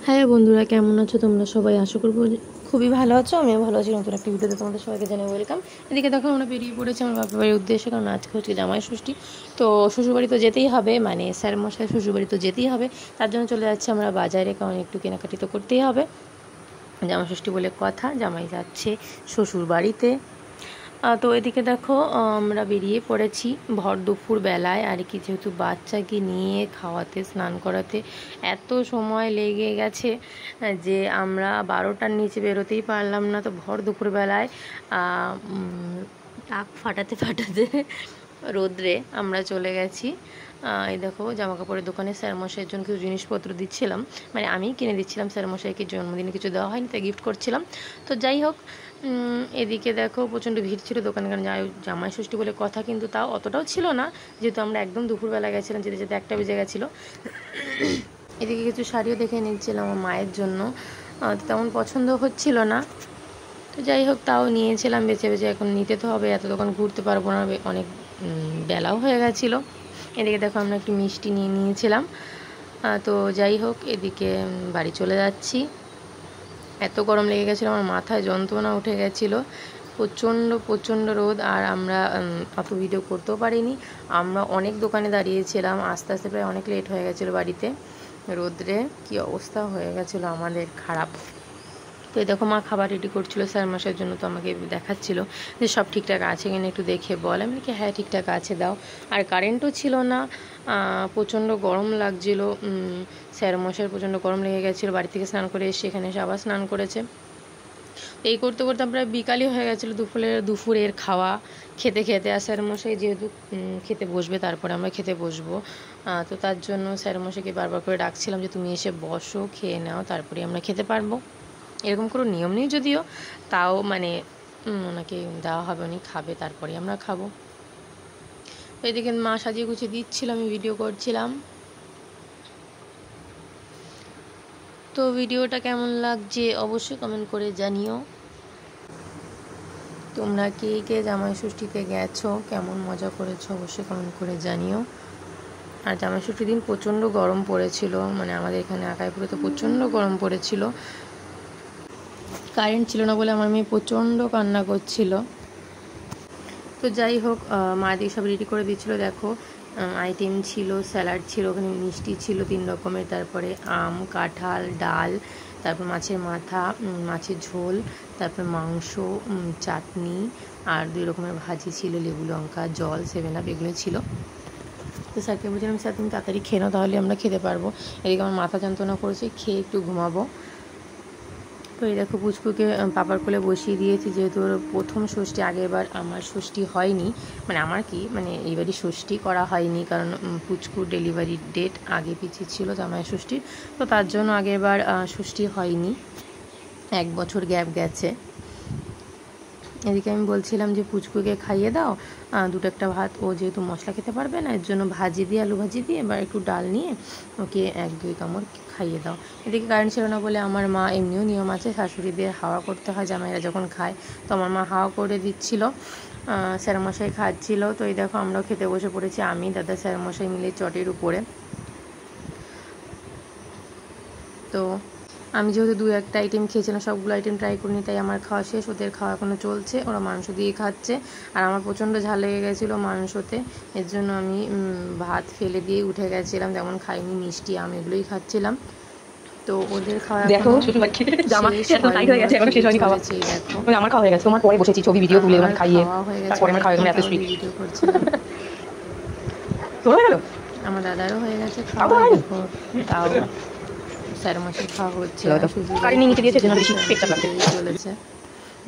হ্যাঁ বন্ধুরা, কেমন আছো তোমরা সবাই? আশা করবো খুবই ভালো আছো। আমিও ভালো আছি। নতুন একটা ভিডিওতে তোমাদের সবাইকে জানাই ওয়েলকাম। এদিকে দেখো আমরা বেরিয়ে পড়েছি আমার বাপের বাড়ির উদ্দেশ্যে, কারণ আজকে হচ্ছে জামাই ষষ্ঠী। তো শ্বশুরবাড়ি তো যেতেই হবে, মানে স্যার মশাই শ্বশুরবাড়ি তো যেতেই হবে। তার জন্য চলে যাচ্ছি আমরা বাজারে, কারণ একটু কেনাকাটি তো করতেই হবে। জামাই ষষ্ঠী বলে কথা, জামাই যাচ্ছে শ্বশুর বাড়িতে। তো এদিকে দেখো আমরা বেরিয়ে পড়েছি ভর দুপুর বেলায় আর কি, যেহেতু বাচ্চাকে নিয়ে খাওয়াতে স্নান করাতে এত সময় লেগে গেছে যে আমরা 12টার নিচে বেরোতেই পারলাম না। তো ভর দুপুর বেলায় টাক ফাটাতে ফাটাতে রোদ্রে আমরা চলে গেছি। এই দেখো জামা কাপড়ের দোকানে স্যারমশাইয়ের জন্য কিছু জিনিসপত্র দিচ্ছিলাম, মানে আমি কিনে দিচ্ছিলাম। স্যারমশাইকে জন্মদিনে কিছু দেওয়া হয়নি, তাই গিফট করছিলাম। তো যাই হোক, এদিকে দেখো প্রচণ্ড ভিড় ছিল দোকানে, কারণ জামাই ষষ্ঠী বলে কথা, কিন্তু তাও অতটাও ছিল না, যেহেতু আমরা একদম দুপুরবেলা গেছিলাম, যেতে যেতে 1টা বেজে গেছিলো। এদিকে কিছু শাড়িও দেখে নিচ্ছিলাম আমার মায়ের জন্য, তেমন পছন্দ হচ্ছিল না। তো যাই হোক, তাও নিয়েছিলাম বেছে বেছে। এখন নিতে তো হবে, এত দোকান ঘুরতে পারবো না, অনেক বেলাও হয়ে গেছিলো। এদিকে দেখো আমরা একটু মিষ্টি নিয়ে নিয়েছিলাম। তো যাই হোক, এদিকে বাড়ি চলে যাচ্ছি। এত গরম লেগে গেছিলো, আমার মাথায় যন্ত্রণা উঠে গেছিলো। প্রচণ্ড রোদ, আর আমরা অত ভিডিও করতেও পারিনি। আমরা অনেক দোকানে দাঁড়িয়েছিলাম, আস্তে আস্তে প্রায় অনেক লেট হয়ে গেছিলো বাড়িতে। রোদ্রে কী অবস্থা হয়ে গেছিলো আমাদের, খারাপ। তো এই দেখো মা খাবার রেডি করছিল স্যার মশাইয়ের জন্য, তো আমাকে দেখাচ্ছিল যে সব ঠিকঠাক আছে কিনা একটু দেখে বল। আমি কি হ্যাঁ ঠিকঠাক আছে, দাও। আর কারেন্টও ছিল না, প্রচণ্ড গরম লাগছিল। স্যার মশাইয়ের প্রচণ্ড গরম লেগে গেছিলো। বাড়ি থেকে স্নান করে এসে এখানে এসে আবার স্নান করেছে। এই করতে করতে প্রায় বিকালই হয়ে গেছিলো। দুপুরের খাওয়া খেতে খেতে, আর স্যার মশাই যেহেতু খেতে বসবে, তারপরে আমরা খেতে বসবো। তো তার জন্য স্যার মশাইকে বারবার করে ডাকছিলাম যে তুমি এসে বসো, খেয়ে নাও, তারপরে আমরা খেতে পারবো। এরকম কোনো নিয়ম নেই যদিও, তাও মানে ওনাকে দেওয়া হবে, উনি খাবে, তারপরে আমরা খাবো। তো এদিকে মা সাজিয়ে গুছিয়ে দিচ্ছিল, আমি ভিডিও করছিলাম। তো ভিডিওটা কেমন লাগছে অবশ্যই কমেন্ট করে জানিও। তোমরা কে কে জামাই ষষ্ঠীতে গেছো, কেমন মজা করেছো অবশ্যই কমেন্ট করে জানিও। আর জামাই ষষ্ঠীর দিন প্রচণ্ড গরম পড়েছিল, মানে আমাদের এখানে আকাইপুরে তো প্রচণ্ড গরম পড়েছিল। কারেন্ট ছিল না বলে আমার মেয়ে প্রচণ্ড কান্না করছিল। তো যাই হোক, মা দিয়ে সব রেডি করে দিচ্ছিলো। দেখো আইটেম ছিল, স্যালাড ছিল, ওখানে মিষ্টি ছিল 3 রকমের, তারপরে আম, কাঁঠাল, ডাল, তারপর মাছের মাথা, মাছের ঝোল, তারপর মাংস, চাটনি, আর 2 রকমের ভাজি ছিল, লেবু লঙ্কা, জল, 7 আপ, এগুলো ছিল। তো স্যারকে বলছিলাম স্যার তুমি তাড়াতাড়ি খেয়ে নাও, তাহলে আমরা খেতে পারবো। এদিকে আমার মাথা যন্ত্রণা করেছে, খেয়ে একটু ঘুমাবো। তো এই দেখো পুচকুকে পাপার কোলে বসিয়ে দিয়েছি, যেহেতু ওর প্রথম ষষ্ঠী। আগেরবার আমার ষষ্ঠী হয়নি, মানে আমার কি মানে এইবারই ষষ্ঠী করা হয়নি, কারণ পুচকুর ডেলিভারির ডেট আগে পিছিয়ে ছিল জামাই ষষ্ঠীর। তো তার জন্য আগেরবার ষষ্ঠী হয়নি, 1 বছর গ্যাপ গেছে। এদিকে আমি বলছিলাম যে পুচকুকে খাইয়ে দাও 2-1টা ভাত, ও যেহেতু মশলা খেতে পারবে না, এর জন্য ভাজি দিয়ে, আলু ভাজি দিয়ে, এবার একটু ডাল নিয়ে ওকে 1-2 কামড় খাইয়ে দাও। এদিকে কারেন্ট ছিল না বলে আমার মা, এমনিও নিয়ম আছে শাশুড়িদের হাওয়া করতে হয় জামাইরা যখন খায়, তো আমার মা হাওয়া করে দিচ্ছিল। স্যারমশাই খাচ্ছিল। তো এই দেখো আমরাও খেতে বসে পড়েছি, আমি দাদা স্যারমশাই মিলে চটের উপরে। তো আমি যেহেতু 2-1টা আইটেম খেয়েছিলাম, সবগুলো আইটেম ট্রাই করিনি, তাই আমার খাওয়া শেষ, ওদের খাওয়া এখনও চলছে। ওরা মাংস দিয়ে খাচ্ছে, আর আমার প্রচণ্ড ঝাল লেগে গেছিলো মাংসতে, এর জন্য আমি ভাত ফেলে দিয়ে উঠে গেছিলাম, তেমন খাইনি। মিষ্টি, আম এগুলোই খাচ্ছিলাম। তো ওদের খাওয়া দেখো শ্বশুরবাড়ি জামা এত টাইট হয়ে গেছে, এখনো শেষ হয়নি খাওয়া। দেখো আমার খাওয়া হয়ে গেছে, তোমার পরে বসেছি ছবি ভিডিও তুলে মানে খাইয়ে, খাওয়া হয়ে গেছে, তারপরে আমার খাওয়া এত সুইট ভিডিও করছিলাম। তোর হয়ে গেল, আমার দাদারও হয়ে গেছে খাওয়া। দেখো তাও স্যার মশাই খাওয়া হচ্ছে, চলেছে।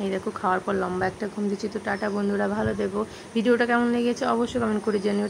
এই দেখো খাওয়ার পর লম্বা একটা ঘুম দিচ্ছি। তো টাটা বন্ধুরা, ভালো দেখো। ভিডিওটা কেমন লেগেছে অবশ্যই কমেন্ট করে জানিও।